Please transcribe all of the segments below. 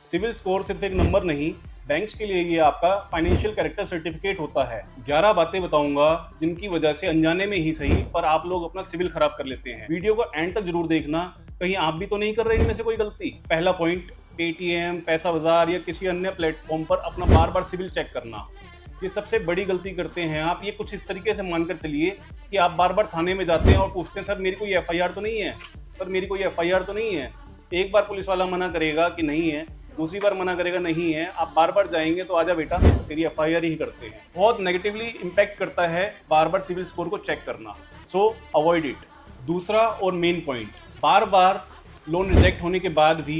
Civil score सिर्फ एक number नहीं, बैंक्स के लिए ये आपका फाइनेंशियल कैरेक्टर सर्टिफिकेट होता है। 11 बातें बताऊंगा जिनकी वजह से अनजाने में ही सही पर आप लोग अपना सिविल खराब कर लेते हैं। वीडियो को एंड तक जरूर देखना, कहीं आप भी तो नहीं कर रहे इनमें से कोई गलती। पहला पॉइंट, पेटीएम, पैसा बाजार या किसी अन्य प्लेटफॉर्म पर अपना बार बार सिविल चेक करना। ये सबसे बड़ी गलती करते हैं आप। ये कुछ इस तरीके से मानकर चलिए कि आप बार बार थाने में जाते हैं और पूछते हैं, सर मेरी कोई एफआईआर तो नहीं है, सर मेरी कोई एफआईआर तो नहीं है। एक बार पुलिस वाला मना करेगा कि नहीं है, दूसरी बार मना करेगा नहीं है, आप बार बार जाएंगे तो आजा बेटा तेरी एफआईआर ही करते हैं। बहुत नेगेटिवली इम्पैक्ट करता है बार बार सिविल स्कोर को चेक करना, सो अवॉइड इट। दूसरा और मेन पॉइंट, बार बार लोन रिजेक्ट होने के बाद भी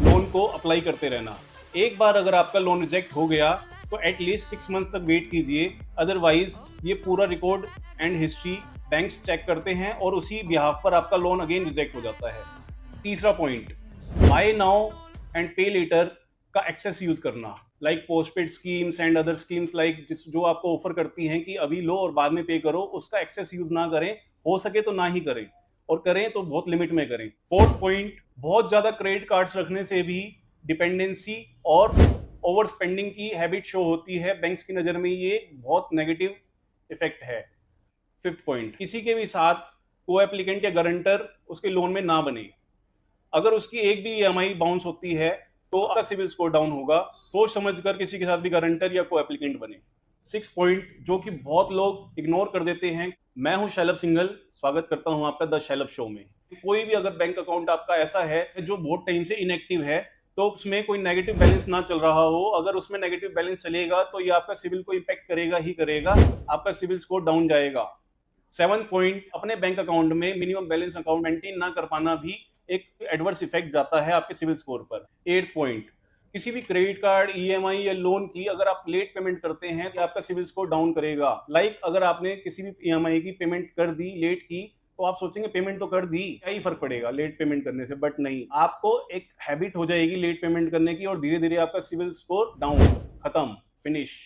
लोन को अप्लाई करते रहना। एक बार अगर आपका लोन रिजेक्ट हो गया तो एटलीस्ट 6 मंथ तक वेट कीजिए, अदरवाइज ये पूरा record and history banks check करते हैं और उसी बिहाफ पर आपका लोन अगेन रिजेक्ट हो जाता है। तीसरा पॉइंट, बाय नाउ एंड पे लेटर का एक्सेस यूज करना, like postpaid schemes and other schemes like जो आपको ऑफर करती हैं कि अभी लो और बाद में पे करो, उसका एक्सेस यूज ना करें। हो सके तो ना ही करें, और करें तो बहुत लिमिट में करें। फोर्थ पॉइंट, बहुत ज्यादा क्रेडिट कार्ड्स रखने से भी डिपेंडेंसी और ओवर स्पेंडिंग की हैबिट शो होती है। बैंक्स की नज़र में ये बहुत नेगेटिव इफेक्ट है। फिफ्थ पॉइंट, किसी के भी साथ को एप्लीकेंट या गारंटर उसके लोन में ना बने। अगर उसकी एक भी ईएमआई बाउंस होती है तो आपका सिविल स्कोर डाउन होगा। सोच समझकर किसी के साथ भी गारंटर या को एप्लीकेंट बने। सिक्स पॉइंट, जो कि बहुत लोग इग्नोर कर देते हैं। मैं हूं शैलभ सिंघल, स्वागत करता हूं आपका द शैलभ शो में। कोई भी अगर बैंक अकाउंट आपका ऐसा है जो बहुत टाइम से इनएक्टिव है, तो उसमें कोई नेगेटिव बैलेंस ना चल रहा हो, अगर उसमें नेगेटिव बैलेंस चलेगा तो ये आपका सिविल को इम्पैक्ट करेगा ही करेगा, आपका सिविल स्कोर डाउन जाएगा। 7 पॉइंट, अपने बैंक अकाउंट में मिनिमम बैलेंस अकाउंट मेंटेन ना कर पाना भी एक एडवर्स इफेक्ट जाता है आपके सिविल स्कोर पर। 8 पॉइंट, किसी भी क्रेडिट कार्ड, ईएमआई या लोन की अगर आप लेट पेमेंट करते हैं तो आपका सिविल स्कोर डाउन करेगा। लाइक अगर आपने किसी भी ईएमआई की पेमेंट कर दी लेट की, तो आप सोचेंगे पेमेंट तो कर दी, क्या ही फर्क पड़ेगा लेट पेमेंट करने से, बट नहीं, आपको एक हैबिट हो जाएगी लेट पेमेंट करने की और धीरे धीरे आपका सिविल स्कोर डाउन, खत्म, फिनिश।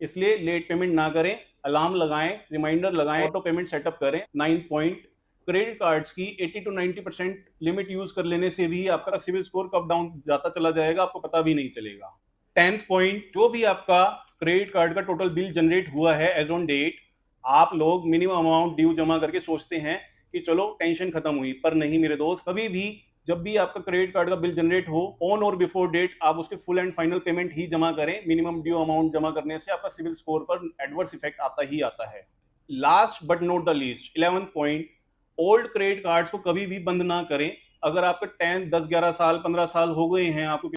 इसलिए लेट पेमेंट ना करें, अलार्म लगाएं, रिमाइंडर लगाएं, ऑटो पेमेंट सेटअप करें। 9th पॉइंट, क्रेडिट कार्ड्स की 80 to 90% लिमिट यूज कर लेने से भी आपका सिविल स्कोर कब डाउन जाता चला जाएगा आपको पता भी नहीं चलेगा। 10th पॉइंट, जो भी आपका क्रेडिट कार्ड का टोटल बिल जनरेट हुआ है एज ऑन डेट, आप लोग मिनिमम अमाउंट ड्यू जमा करके सोचते हैं कि चलो टेंशन खत्म हुई, पर नहीं मेरे दोस्त। कभी भी जब भी आपका क्रेडिट कार्ड का बिल जनरेट हो, ऑन और बिफोर डेट आप उसके फुल एंड फाइनल पेमेंट ही जमा करें। मिनिमम ड्यू अमाउंट जमा करने से आपका सिविल स्कोर पर एडवर्स इफेक्ट आता ही आता है। Last but not the least, 11th point, old credit cards को कभी भी बंद ना करें। अगर आपके 10, 10, 11 साल, 15 साल हो गए हैं, आपको